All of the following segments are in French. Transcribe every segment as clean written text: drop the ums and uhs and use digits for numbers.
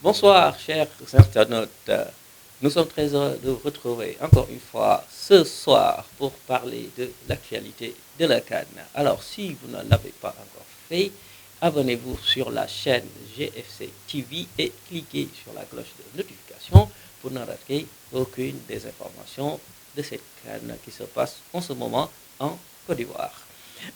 Bonsoir, chers internautes. Nous sommes très heureux de vous retrouver encore une fois ce soir pour parler de l'actualité de la CAN. Alors, si vous ne l'avez pas encore fait, abonnez-vous sur la chaîne GFC TV et cliquez sur la cloche de notification pour ne rater aucune des informations de cette CAN qui se passe en ce moment en Côte d'Ivoire.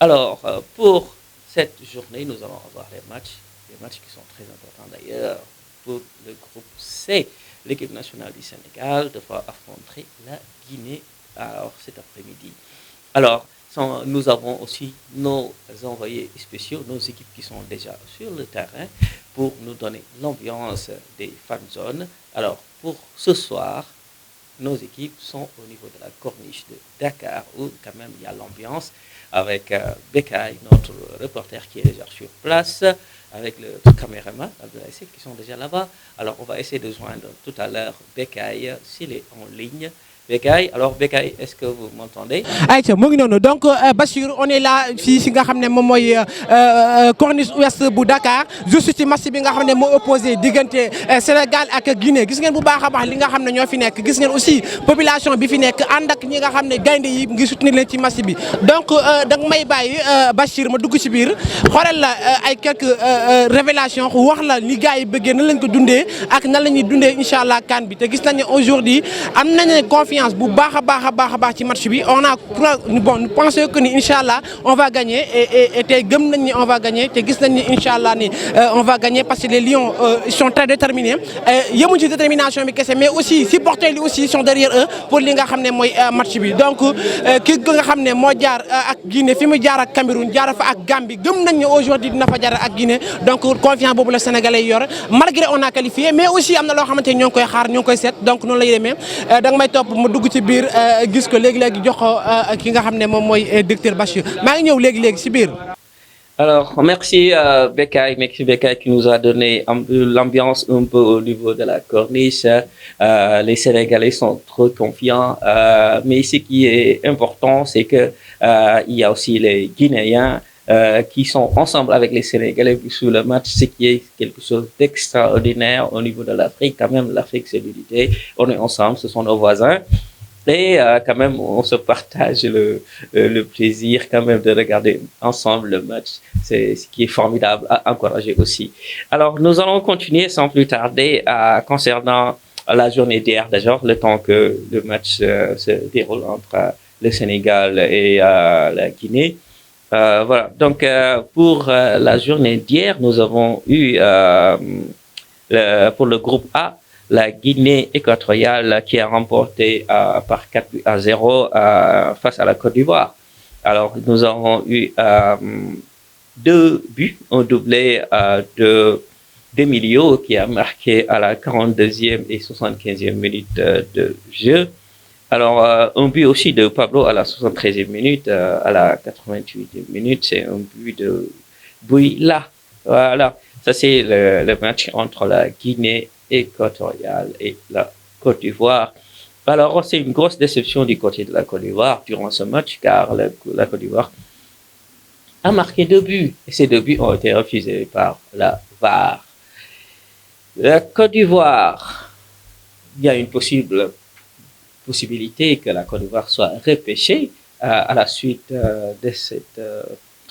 Alors, pour cette journée, nous allons avoir des matchs qui sont très importants d'ailleurs. Pour le groupe C, l'équipe nationale du Sénégal devra affronter la Guinée alors, cet après-midi. Alors, nous avons aussi nos envoyés spéciaux, nos équipes qui sont déjà sur le terrain pour nous donner l'ambiance des fan zones. Alors, pour ce soir, nos équipes sont au niveau de la corniche de Dakar où quand même il y a l'ambiance avec Bekay, notre reporter qui est déjà sur place, avec le caméraman Abdoulaye Seck qui sont déjà là-bas. Alors on va essayer de joindre tout à l'heure Bekay s'il est en ligne. Bekay, alors Bekay, est-ce que vous m'entendez? Aïcha, donc Bachir, on est là ici si nga xamné mom moy corniche ouest bu Dakar juste ci match bi nga xamné mo opposé diganté Sénégal ak Guinée. Gis ngeen bu baaxa baax li nga xamné ño fi nek. Gis ngeen aussi population bi fi nek and ak ñi nga xamné gaynde yi ngi soutenir leen ci match bi. Donc dag may bayyi Bachir ma dugg ci biir xolal la ay quelques révélations wax la ni gaay yi bëggé na lañ ko dundé ak nan lañuy dundé inshallah CAN bi. Té gis nañ aujourd'hui am nañ confiance bu baaxa baax ci match bi. On a bon, nous pensons que Inch'Allah on va gagner et gëm nañ ni on va gagner te gis nañ ni Inch'Allah ni on va gagner parce que les Lions ils sont très déterminés. Yemuñ ci détermination bi kessé mais aussi supporters yi aussi sont derrière eux pour li nga xamné moy match bi. Donc ki nga xamné mo jaar ak Guinée fi mu jaar ak Cameroun jaar fa ak Gambie gëm nañ ni aujourd'hui dina fa jaar ak Guinée. Donc confiance bobu le Sénégalais yor malgré on a qualifié mais aussi amna lo xamanté ñong koy xaar ñong koy sét donc non lay démé da nga may top ma dugg ci biir gis ko légui jox ko ki nga xamné mom moy docteur Bachir ma ngi ñew légui ci biir. Alors, merci Bekay qui nous a donné l'ambiance un peu au niveau de la corniche. Les Sénégalais sont trop confiants, mais ce qui est important, c'est que il y a aussi les Guinéens qui sont ensemble avec les Sénégalais sur le match, ce qui est quelque chose d'extraordinaire au niveau de l'Afrique. Quand même, l'Afrique, c'est l'unité. On est ensemble, ce sont nos voisins. Et quand même, on se partage le plaisir quand même de regarder ensemble le match. C'est ce qui est formidable à encourager aussi. Alors, nous allons continuer sans plus tarder concernant la journée d'hier, d'ailleurs, le temps que le match se déroule entre le Sénégal et la Guinée. Voilà. Donc, pour la journée d'hier, nous avons eu pour le groupe A, la Guinée équatoriale qui a remporté par 4-0 face à la Côte d'Ivoire. Alors, nous avons eu 2 buts, un doublé de Demilio qui a marqué à la 42e et 75e minute de jeu. Alors, un but aussi de Pablo à la 73e minute, à la 88e minute, c'est un but de Bouila. Voilà, ça c'est le match entre la Guinée équatoriale et la Côte d'Ivoire. Alors, c'est une grosse déception du côté de la Côte d'Ivoire durant ce match, car la Côte d'Ivoire a marqué 2 buts, et ces 2 buts ont été refusés par la VAR. La Côte d'Ivoire, il y a une possibilité que la Côte d'Ivoire soit repêchée à la suite de cette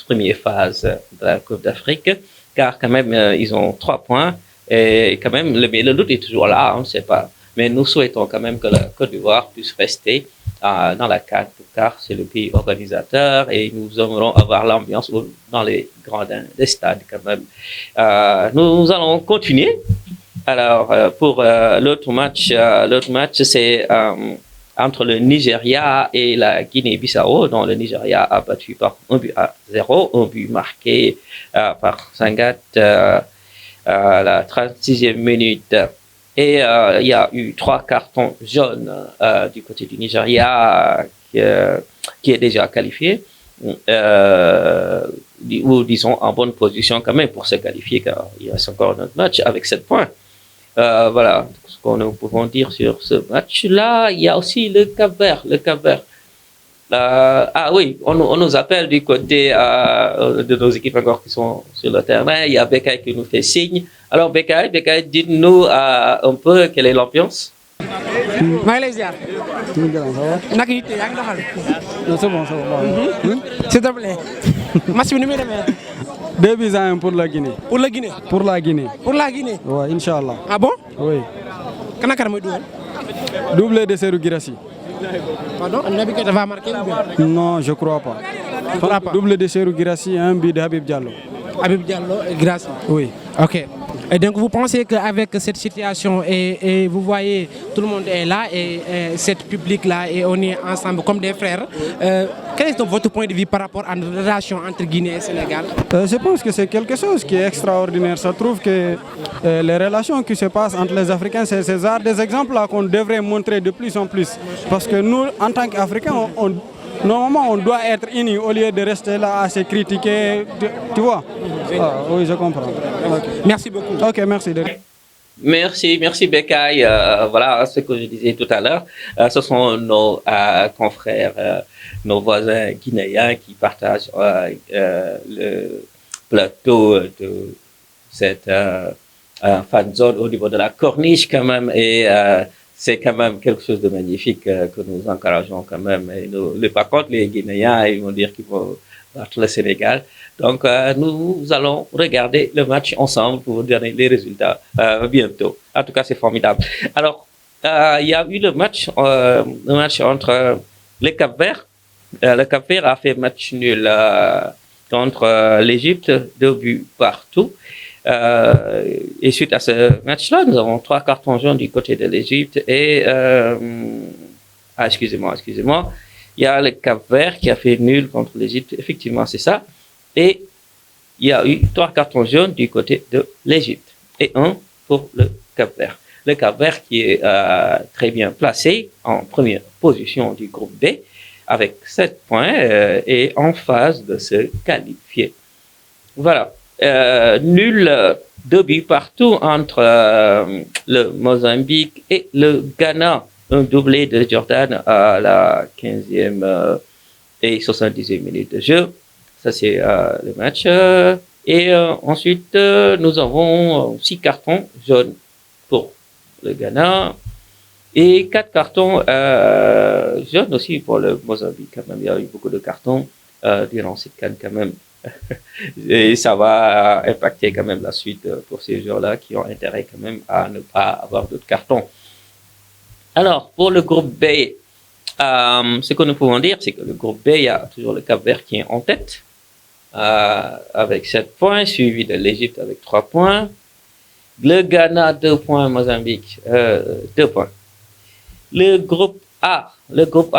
première phase de la Coupe d'Afrique, car quand même, ils ont 3 points. Et quand même, le doute est toujours là, on ne sait pas. Mais nous souhaitons quand même que la Côte d'Ivoire puisse rester dans la CAN, car c'est le pays organisateur et nous aimerons avoir l'ambiance dans les gradins des stades quand même. Nous allons continuer. Alors, pour l'autre match, c'est entre le Nigeria et la Guinée-Bissau, dont le Nigeria a battu par 1-0, un but marqué par Sangat à la 36e minute. Et il y a eu 3 cartons jaunes du côté du Nigeria qui est déjà qualifié, ou disons en bonne position quand même pour se qualifier, car il reste encore notre match avec 7 points. Voilà ce que nous pouvons dire sur ce match-là. Il y a aussi le Cap-Vert. Ah oui, on nous appelle du côté de nos équipes encore qui sont sur le terrain. Il y a Bekay qui nous fait signe. Alors Bekay, dites-nous un peu quelle est l'ambiance. maa ngi lay ziar. naka yitte yaa ngi doxal. Non, c'est bon, c'est bon. s'il te plaît. match bi ni muy demee. 2-1 pour la Guinée. pour la Guinée. Pour la Guinée. pour la Guinée. Ouais, Inch'Allah. ah bon. Oui. kan ak kan mooy dugal. Doublé de Serhou Guirassy. pardon Naby Keita va marquer ou bien. Non, je crois pas. Je crois pas. Doublé de Serhou Guirassy, un but de Habib Diallo. Habib Diallo et Guirassy. Oui. Ok. Et donc vous pensez qu'avec cette situation et vous voyez tout le monde est là et cette public là et on est ensemble comme des frères, quel est donc votre point de vue par rapport à la relation entre Guinée et Sénégal? Je pense que c'est quelque chose qui est extraordinaire. Ça trouve que les relations qui se passent entre les Africains, c'est des exemples là qu'on devrait montrer de plus en plus. Parce que nous, en tant qu'Africains, normalement, on doit être unis au lieu de rester là à se critiquer. Tu vois? Oui, je comprends. Okay. Merci beaucoup. Ok, merci. Merci Bekay. Voilà ce que je disais tout à l'heure. Ce sont nos confrères, nos voisins guinéens qui partagent le plateau de cette fan zone au niveau de la corniche quand même. Et c'est quand même quelque chose de magnifique que nous encourageons quand même. Et par contre, les Guinéens, ils vont dire qu'ils vont battre le Sénégal. Donc, nous allons regarder le match ensemble pour vous donner les résultats bientôt. En tout cas, c'est formidable. Alors, il y a eu le match entre le Cap-Vert. Le Cap-Vert a fait match nul contre l'Égypte, 2 buts partout. Et suite à ce match-là, nous avons 3 cartons jaunes du côté de l'Égypte et excusez-moi. Il y a le Cap-Vert qui a fait nul contre l'Égypte. Effectivement, c'est ça. Et il y a eu 3 cartons jaunes du côté de l'Égypte et 1 pour le Cap-Vert. Le Cap-Vert qui est très bien placé en première position du groupe B avec 7 points et en phase de se qualifier. Voilà. Nul, 2 buts partout entre le Mozambique et le Ghana. Un doublé de Jordan à la 15e et 70e minute de jeu. Ça, c'est le match. Et ensuite, nous avons 6 cartons jaunes pour le Ghana et 4 cartons jaunes aussi pour le Mozambique. Quand même, il y a eu beaucoup de cartons durant cette CAN quand même. Et ça va impacter quand même la suite pour ces joueurs-là qui ont intérêt quand même à ne pas avoir d'autres cartons. Alors, pour le groupe B, ce que nous pouvons dire, c'est que le groupe B, il y a toujours le Cap-Vert qui est en tête, avec 7 points, suivi de l'Égypte avec 3 points. Le Ghana, 2 points, Mozambique, 2 points. Le groupe A,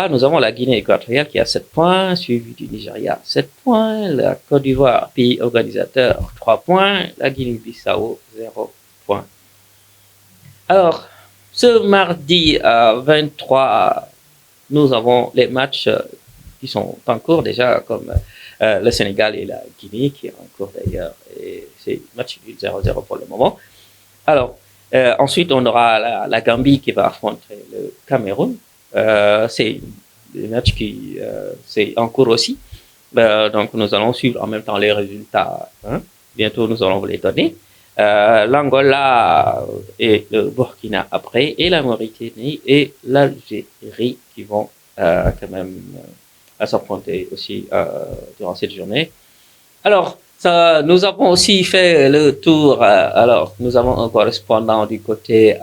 nous avons la Guinée équatoriale qui a 7 points, suivi du Nigeria, 7 points. La Côte d'Ivoire, pays organisateur, 3 points. La Guinée-Bissau, 0 points. Alors, ce mardi 23, nous avons les matchs qui sont en cours déjà, comme le Sénégal et la Guinée, qui est en cours d'ailleurs, et c'est match 0-0 pour le moment. Alors, ensuite, on aura la Gambie qui va affronter le Cameroun. C'est un match qui c'est en cours aussi. Donc, nous allons suivre en même temps les résultats. Hein. Bientôt, nous allons vous les donner. L'Angola et le Burkina après, et la Mauritanie et l'Algérie qui vont quand même s'affronter aussi durant cette journée. Alors, nous avons aussi fait le tour. Alors, nous avons un correspondant du côté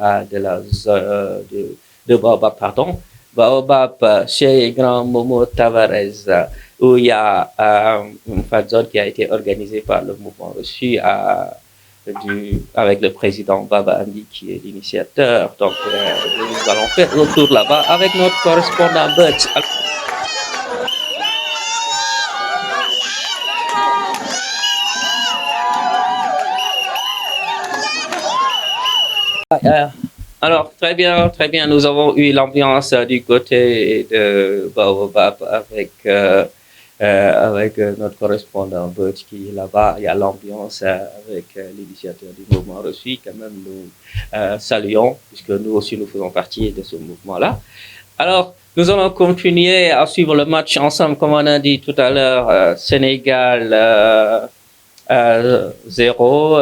de Baobab, pardon. Baobab, chez Grand Momo Tavares, où il y a une fan zone qui a été organisée par le mouvement reçu avec le président Baba Andi qui est l'initiateur. Donc, nous allons faire le tour là-bas avec notre correspondant Butch. Alors, très bien, très bien. Nous avons eu l'ambiance du côté de Baobab avec notre correspondant Butch qui est là-bas. Il y a l'ambiance avec l'initiateur du mouvement reçu. Quand même, nous saluons, puisque nous aussi, nous faisons partie de ce mouvement-là. Alors, nous allons continuer à suivre le match ensemble, comme on a dit tout à l'heure. Sénégal 0,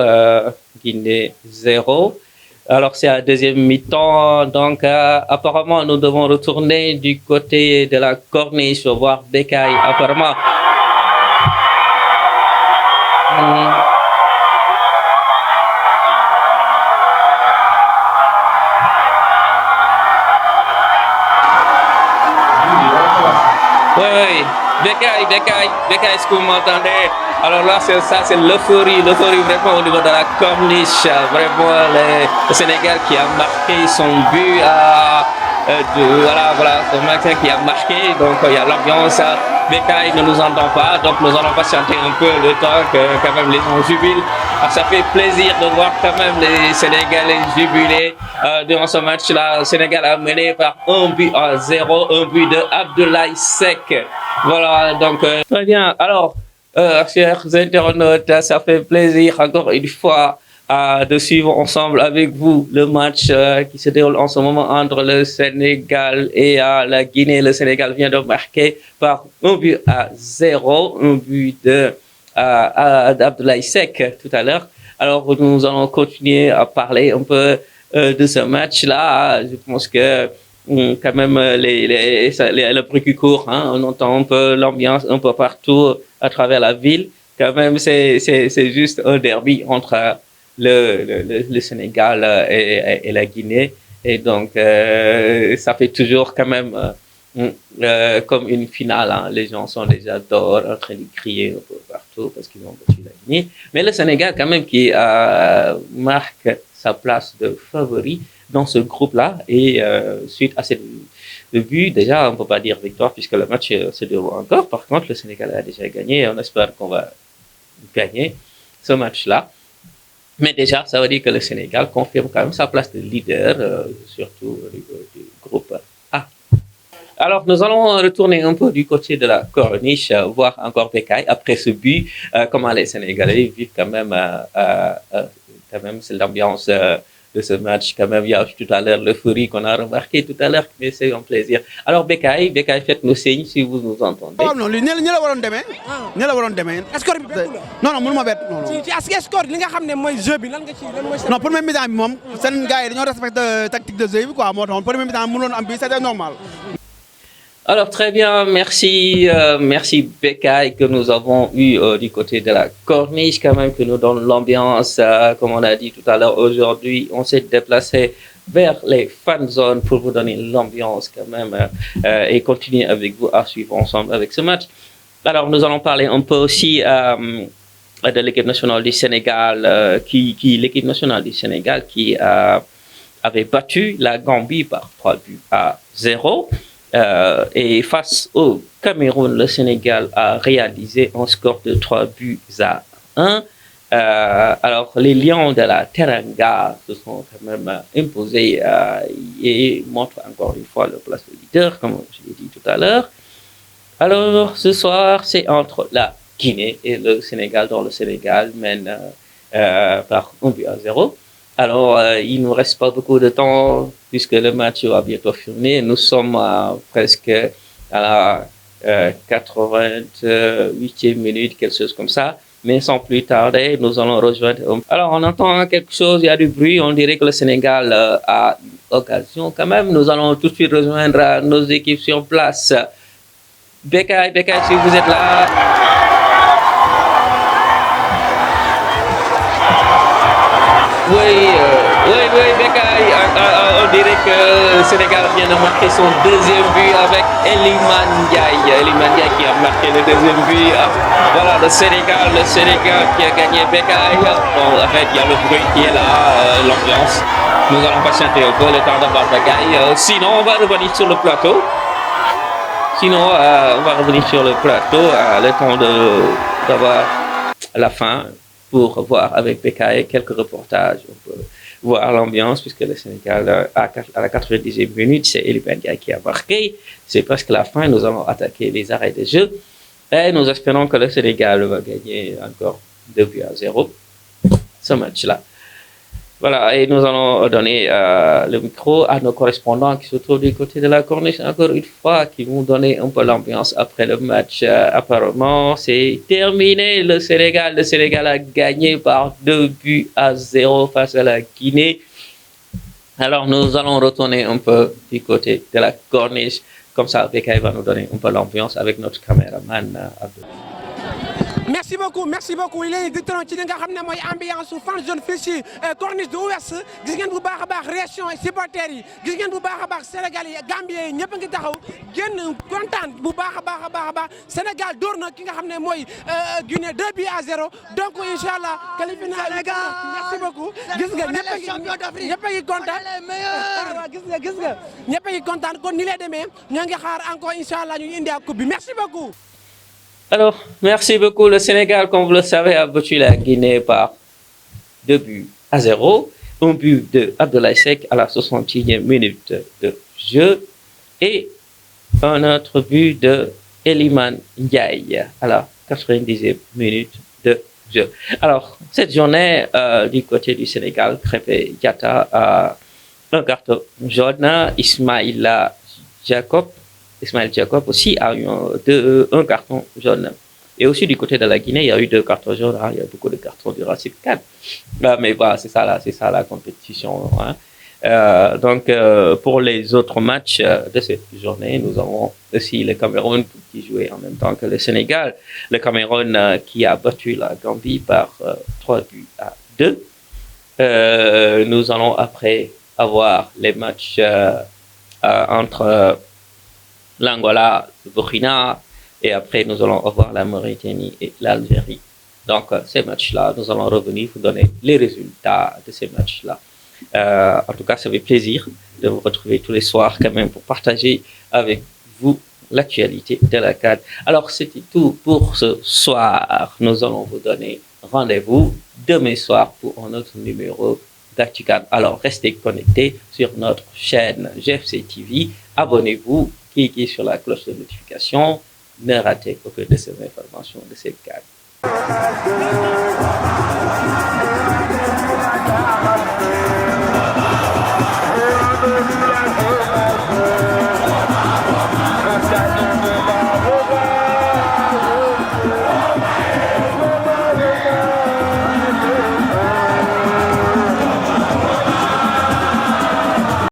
Guinée 0. Alors, c'est la deuxième mi-temps. Donc, apparemment, nous devons retourner du côté de la corniche, voir Bekay. Apparemment. Oui. Bekay, est-ce que vous m'entendez? Alors là, c'est l'euphorie vraiment au niveau de la corniche. Vraiment, le Sénégal qui a marqué son but voilà, son matin qui a marqué. Donc, il y a l'ambiance. Bekay ne nous entend pas, donc nous allons patienter un peu le temps que quand même les gens jubilent. Ça fait plaisir de voir quand même les Sénégalais jubiler durant ce match-là. Le Sénégal a mené par 1-0, un but de Abdoulaye Seck. Voilà, donc très bien. Alors, chers internautes, ça fait plaisir encore une fois de suivre ensemble avec vous le match qui se déroule en ce moment entre le Sénégal et la Guinée. Le Sénégal vient de marquer par 1-0, un but d'Abdoulaye Seck tout à l'heure. Alors, nous allons continuer à parler un peu de ce match-là. Je pense que quand même le bruit qui court, hein, on entend un peu l'ambiance un peu partout à travers la ville. Quand même, c'est juste un derby entre le Sénégal et la Guinée. Et donc, ça fait toujours quand même comme une finale. Hein. Les gens sont déjà dehors en train de crier un peu partout parce qu'ils ont battu la Guinée. Mais le Sénégal, quand même, qui marque sa place de favori dans ce groupe-là. Et suite à ces deux buts, déjà, on ne peut pas dire victoire puisque le match se déroule encore. Par contre, le Sénégal a déjà gagné et on espère qu'on va gagner ce match-là. Mais déjà, ça veut dire que le Sénégal confirme quand même sa place de leader, surtout au niveau du groupe A. Alors, nous allons retourner un peu du côté de la corniche, voir encore Bekay après ce but, comment les Sénégalais vivent quand même c'est l'ambiance de ce match. Quand même, il y a tout à l'heure l'euphorie qu'on a remarqué tout à l'heure, mais c'est un plaisir. Alors, Bekay, faites-nous signe si vous nous entendez. Oh non, ni la waroon demee. Ni la waroon demee. Score bi bettu la. Non, mënuma bett. Non. ci score li nga xam ne mooy jeu bi lan mooy. Non, premier mi-temps bi moom seen gars yi dañoo respecté tactique de jeu bi quoi moo taxoon premier mi-temps mënoon am bi c'était normal. Alors, très bien, merci Bekay que nous avons eu du côté de la corniche, quand même, que nous donne l'ambiance. Comme on a dit tout à l'heure, aujourd'hui, on s'est déplacé vers les fan zones pour vous donner l'ambiance quand même et continuer avec vous à suivre ensemble avec ce match. Alors, nous allons parler un peu aussi de l'équipe nationale du Sénégal, l'équipe nationale du Sénégal qui avait battu la Gambie par 3-0. Et face au Cameroun, le Sénégal a réalisé un score de 3-1. Alors, les Lions de la Teranga se sont quand même imposés et montrent encore une fois leur place de leader, comme je l'ai dit tout à l'heure. Alors, ce soir, c'est entre la Guinée et le Sénégal, dont le Sénégal mène par 1-0. Alors, il ne nous reste pas beaucoup de temps puisque le match va bientôt finir. Nous sommes presque à la 88e minute, quelque chose comme ça. Mais sans plus tarder, nous allons rejoindre. Alors, on entend quelque chose, il y a du bruit. On dirait que le Sénégal a une occasion quand même. Nous allons tout de suite rejoindre nos équipes sur place. Bekay, si vous êtes là. Oui, Bekay, on dirait que le Sénégal vient de marquer son deuxième but avec Iliman Ndiaye. Iliman Ndiaye qui a marqué le deuxième but. Voilà, le Sénégal qui a gagné. Bekay. Bon, en fait, il y a le bruit qui est là, l'ambiance. Nous allons patienter un peu le temps d'avoir Bekay. Sinon, on va revenir sur le plateau. Le temps d'avoir la fin pour voir avec Bekaye quelques reportages. On peut voir l'ambiance, puisque le Sénégal, à la 90e minute, c'est Eliban Ndiaye qui a marqué. C'est presque la fin. Nous allons attaquer les arrêts de jeu. Et nous espérons que le Sénégal va gagner encore 2-0 ce match-là. Voilà, et nous allons donner le micro à nos correspondants qui se trouvent du côté de la Corniche, encore une fois, qui vont donner un peu l'ambiance après le match. Apparemment, c'est terminé. Le Sénégal a gagné par 2-0 face à la Guinée. Alors, nous allons retourner un peu du côté de la Corniche. Comme ça, Bekaye va nous donner un peu l'ambiance avec notre caméraman Abdou. merci beaucoup li leen di tënk ci li nga xam ne mooy ambiance su fan zone fii ci corniche de l'Ouest gis ngeen bu baax a baax réaction yi supporters yi gis ngeen bu baax a baax Sénégal yi Gambien yi ñëpp a ngi taxaw génn kontaan bu baax a baax Sénégal door na ki nga xam ne mooy Guinée 2-0 donc incha allah qualifié na Sénégal merci beaucoup gis nga ñëpp a ngi kontaan gis nga ñëpp a ngi kontaan kon ni lay demee ñoo ngi xaar encore incha allah ñu indi ak coupe bi merci beaucoup. Alors, merci beaucoup. Le Sénégal, comme vous le savez, a battu la Guinée par 2-0. Un but de Abdoulaye Seck à la 61e minute de jeu et un autre but de Eliman Ndiaye à la 90e minute de jeu. Alors, cette journée, du côté du Sénégal, Krépin Diatta a un carton jaune. Ismaïla Jacob aussi a eu un carton jaune. Et aussi du côté de la Guinée, il y a eu 2 cartons jaunes. Il y a beaucoup de cartons du Racine 4. Mais voilà, c'est ça la compétition. Hein. Donc, pour les autres matchs de cette journée, nous avons aussi le Cameroun qui jouait en même temps que le Sénégal. Le Cameroun qui a battu la Gambie par 3-2. Nous allons après avoir les matchs entre l'Angola, le Burkina, et après nous allons avoir la Mauritanie et l'Algérie. Donc ces matchs-là, nous allons revenir vous donner les résultats de ces matchs-là. En tout cas, ça fait plaisir de vous retrouver tous les soirs quand même pour partager avec vous l'actualité de la CAN. Alors c'était tout pour ce soir. Nous allons vous donner rendez-vous demain soir pour un autre numéro d'ActuCAN. Alors restez connectés sur notre chaîne GFC TV. Abonnez-vous. Cliquez sur la cloche de notification. Ne ratez aucune de ces informations de cette CAN.